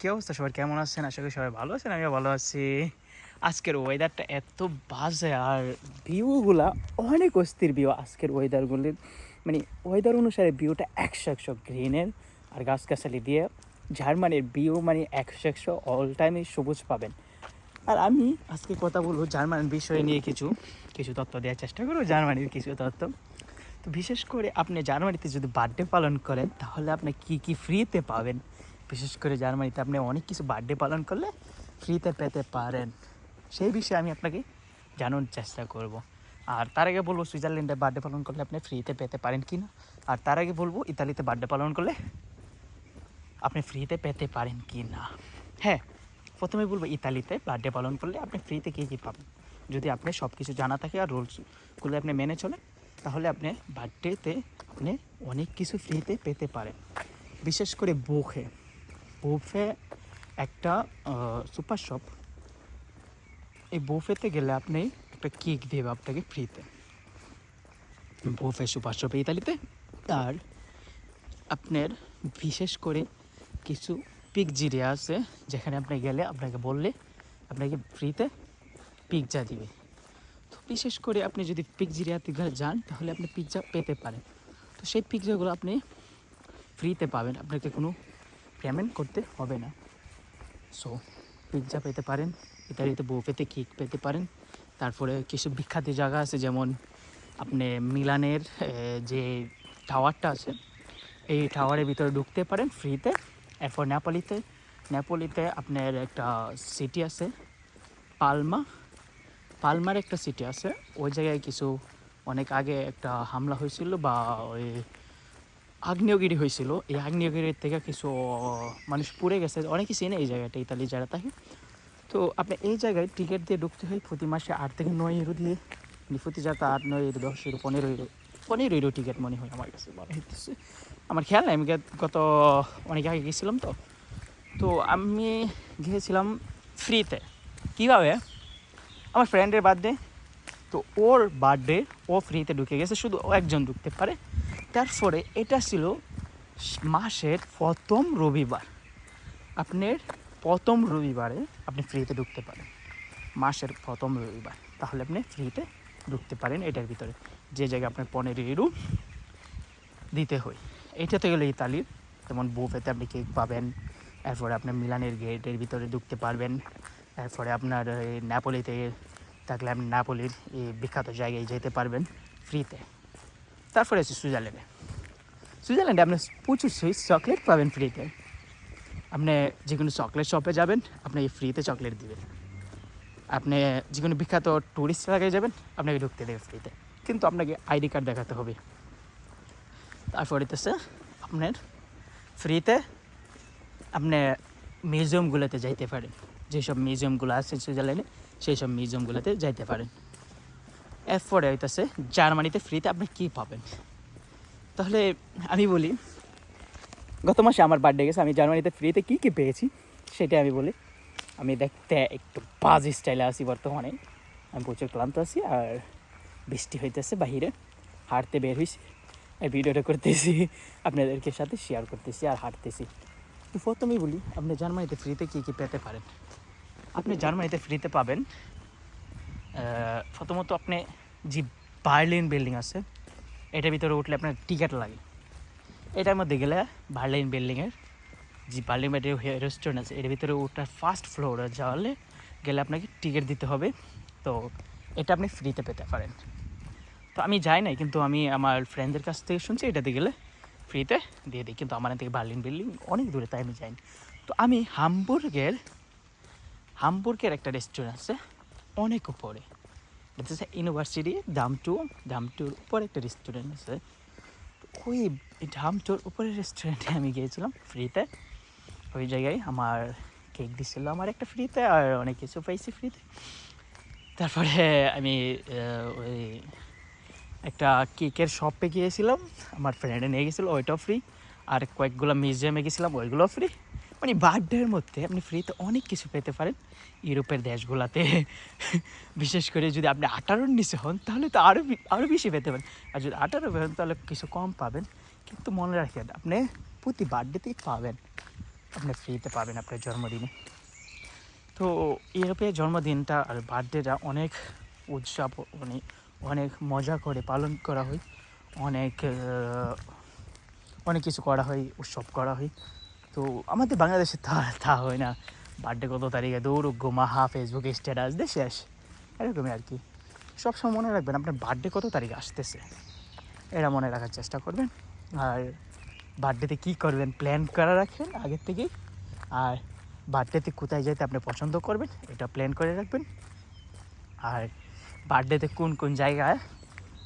কি অবস্থা সবার, কেমন আছেন? আশা করি সবাই ভালো আছেন, আমিও ভালো আছি। আজকের ওয়েদারটা এত বাজে আর ভিউগুলা অনেক অস্থির ভিউ আজকের ওয়েদারগুলির। মানে ওয়েদার অনুসারে ভিউটা 100 গ্রিনের আর গাছগাছালি দিয়ে জার্মানির ভিউ মানে 100 অল টাইমই সবুজ পাবেন। আর আমি আজকে কথা বলবো জার্মানির বিষয়ে নিয়ে কিছু কিছু তথ্য দেওয়ার চেষ্টা করবো, জার্মানির কিছু তথ্য। তো বিশেষ করে আপনি জার্মানিতে যদি বার্থডে পালন করেন তাহলে আপনি কি কি ফ্রিতে পাবেন। বিশেষ করে জার্মানিতে আপনি অনেক কিছু বার্থডে পালন করলে ফ্রিতে পেতে পারেন, সেই বিষয়ে আমি আপনাকে জানানোর চেষ্টা করব। আর তার আগে বলবো সুইজারল্যান্ডে বার্থডে পালন করলে আপনি ফ্রিতে পেতে পারেন কি না। আর তার আগে বলবো ইতালিতে বার্থডে পালন করলে আপনি ফ্রিতে পেতে পারেন কি না। হ্যাঁ, প্রথমে বলবো ইতালিতে বার্থডে পালন করলে আপনি ফ্রিতে কী কী পাবেন। যদি আপনি সব কিছু জানা থাকে আর রুলসগুলো আপনি মেনে চলেন তাহলে আপনি বার্থডেতে আপনি অনেক কিছু ফ্রিতে পেতে পারেন। বিশেষ করে বুফে একটা সুপার শপ, এই বুফেতে গেলে আপনি একটা কেক দেবে আপনাকে ফ্রিতে, বুফে সুপার শপে ইতালিতে। আর আপনার বিশেষ করে কিছু পিৎজেরিয়া আছে যেখানে আপনি গেলে আপনাকে বললে আপনাকে ফ্রিতে পিৎজা দিবে। তো বিশেষ করে আপনি যদি পিৎজেরিয়াতে যান তাহলে আপনি পিৎজা পেতে পারেন। তো সেই পিৎজাগুলো আপনি ফ্রিতে পাবেন, আপনাকে কোনো পেমেন্ট করতে হবে না। সো পিৎজা পেতে পারেন, ইতালিতে বুফেতে কেক পেতে পারেন। তারপরে কিছু বিখ্যাত জায়গা আছে, যেমন আপনি মিলানের যে টাওয়ারটা আছে এই টাওয়ারের ভিতরে ঢুকতে পারেন ফ্রিতে। এরপর নেপোলিতে আপনার একটা সিটি আছে পালমার একটা সিটি আছে। ওই জায়গায় কিছু অনেক আগে একটা হামলা হয়েছিল বা ওই আগ্নেয়গিরি হয়েছিল, এই আগ্নেয়গিরির থেকে কিছু মানুষ পুড়ে গেছে, অনেকে চেনে এই জায়গাটা ইতালি যারা থাকে। তো আপনি এই জায়গায় টিকিট দিয়ে ঢুকতে হয় প্রতি মাসে 8 থেকে 9 ইউরো দিয়ে, প্রতি যাতে 8, 9, 10 ইউরো, 15 ইউরো টিকিট মনে হয় আমার কাছে মনে হইতেছে, আমার খেয়াল নাই, আমি গত অনেক আগে গেছিলাম। তো আমি গিয়েছিলাম ফ্রিতে। কীভাবে? আমার ফ্রেন্ডের বার্থডে, তো ওর বার্থডে ও ফ্রিতে ঢুকে গেছে, শুধু ও একজন ঢুকতে পারে। তারপরে এটা ছিল মাসের প্রথম রবিবার, আপনার প্রথম রবিবারে আপনি ফ্রিতে ঢুকতে পারেন, মাসের প্রথম রবিবার, তাহলে আপনি ফ্রিতে ঢুকতে পারেন এটার ভিতরে, যে জায়গায় আপনার 15 ইউরো দিতে হয়। এইটাতে গেলে ইতালির যেমন বুফেতে আপনি কেক পাবেন, এরপরে আপনার মিলানের গেটের ভিতরে ঢুকতে পারবেন, এরপরে আপনার নেপোলিতে থাকলে আপনি নেপোলির এই বিখ্যাত জায়গায় যেতে পারবেন ফ্রিতে। তারপরে আছে সুইজারল্যান্ডে আপনি প্রচুর সুইস চকলেট পাবেন ফ্রিতে। আপনি যে কোনো চকলেট শপে যাবেন, আপনি ফ্রিতে চকলেট দিবেন। আপনি যে কোনো বিখ্যাত টুরিস্ট জায়গায় যাবেন, আপনাকে ঢুকতে দেবে ফ্রিতে, কিন্তু আপনাকে আইডি কার্ড দেখাতে হবে। তারপরে হচ্ছে আপনার ফ্রিতে আপনি মিউজিয়ামগুলোতে যাইতে পারেন, যেসব মিউজিয়ামগুলো আছে সুইজারল্যান্ডে সেই সব মিউজিয়ামগুলোতে যাইতে পারেন। এরপরে হইতেছে জার্মানিতে ফ্রিতে আপনি কী পাবেন। তাহলে আমি বলি, গত মাসে আমার বার্থডে গেছে, আমি জার্মানিতে ফ্রিতে কী কী পেয়েছি সেটা আমি বলি। আমি দেখতে একটু বাজ স্টাইলে আছি বর্তমানে, আমি প্রচুর ক্লান্ত আছি আর বৃষ্টি হইতেছে, বাহিরে হাঁটতে বের হয়েছি, এই ভিডিওটা করতেছি, আপনাদেরকে সাথে শেয়ার করতেছি আর হাঁটতেছি। তো প্রথমেই বলি, আপনি জার্মানিতে ফ্রিতে কী কী পেতে পারেন। আপনি জার্মানিতে ফ্রিতে পাবেন প্রথমত আপনি যে বার্লিন বিল্ডিং আছে এটার ভিতরে উঠলে আপনার টিকিট লাগে। এটার মধ্যে গেলে বার্লিন বিল্ডিংয়ের যে বার্লিন রেস্টুরেন্ট আছে এর ভিতরে ওটার ফার্স্ট ফ্লোরে গেলে আপনাকে টিকিট দিতে হবে। তো এটা আপনি ফ্রিতে পেতে পারেন। তো আমি যাই নাই, কিন্তু আমি আমার ফ্রেন্ডদের কাছ থেকে শুনছি এটাতে গেলে ফ্রিতে দিয়ে দিই, কিন্তু আমার থেকে বার্লিন বিল্ডিং অনেক দূরে, তাই আমি যাইনি। তো আমি হামবুর্গের একটা রেস্টুরেন্ট আছে অনেক উপরে, এটা হচ্ছে ইউনিভার্সিটি দামটুর উপরে একটা রেস্টুরেন্ট আছে। ওই দামটুর উপরে রেস্টুরেন্টে আমি গিয়েছিলাম ফ্রিতে, ওই জায়গায় আমার কেক দিচ্ছিল আমার একটা ফ্রিতে, আর অনেক কিছু পাইছি ফ্রিতে। তারপরে আমি ওই একটা কেকের শপে গিয়েছিলাম, আমার ফ্রেন্ডে নিয়ে গেছিলো, ওইটাও ফ্রি। আর কয়েকগুলো মিউজিয়ামে গেছিলাম, ওইগুলো ফ্রি। মানে বার্থডের মধ্যে আপনি ফ্রিতে অনেক কিছু পেতে পারেন ইউরোপের দেশগুলোতে। বিশেষ করে যদি আপনি 18-র নিচে হন তাহলে তো আরও বেশি পেতে পারেন, আর যদি 18 হন তাহলে কিছু কম পাবেন। কিন্তু মনে রাখেন আপনি প্রতি বার্থডেতেই পাবেন, আপনি ফ্রিতে পাবেন আপনার জন্মদিনে। তো ইউরোপে জন্মদিনটা আর বার্থডেটা অনেক উৎসব মানে অনেক মজা করে পালন করা হয়, অনেক অনেক কিছু করা হয়, উৎসব করা হয়। তো আমাদের বাংলাদেশে তা হয় না, বার্থডে কত তারিখে দৌড় গোমাহা ফেসবুকে স্ট্যাটাস দিয়ে শেষ, এরকমই আর কি। সবসময় মনে রাখবেন আপনার বার্থডে কত তারিখে আসতেছে, এটা মনে রাখার চেষ্টা করবেন। আর বার্থডেতে কী করবেন প্ল্যান করা রাখবেন আগের থেকেই। আর বার্থডেতে কোথায় যেতে আপনি পছন্দ করবেন এটা প্ল্যান করে রাখবেন। আর বার্থডেতে কোন কোন জায়গায়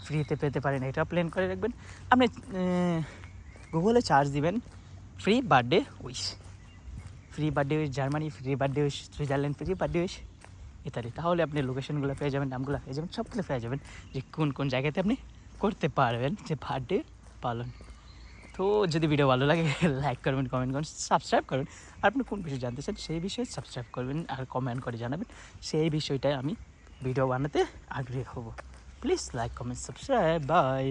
ফ্রিতে পেতে পারেন এটা প্ল্যান করে রাখবেন। আপনি গুগলে চার্জ দিবেন free birthday wish, free birthday wish Germany, free birthday wish Switzerland, free birthday wish ইত্যাদি। তাহলে আপনি লোকেশনগুলো পেয়ে যাবেন, নামগুলো পেয়ে যাবেন, সবগুলো পেয়ে যাবেন যে কোন কোন জায়গাতে আপনি করতে পারবেন যে বার্থডে পালন। তো যদি ভিডিও ভালো লাগে লাইক করবেন, কমেন্ট করবেন, সাবস্ক্রাইব করবেন। আর আপনি কোন বিষয় জানতে চান সেই বিষয়ে সাবস্ক্রাইব করবেন আর কমেন্ট করে জানাবেন, সেই বিষয়টাই আমি ভিডিও বানাতে আগ্রহী হব। Please like, comment, subscribe. By.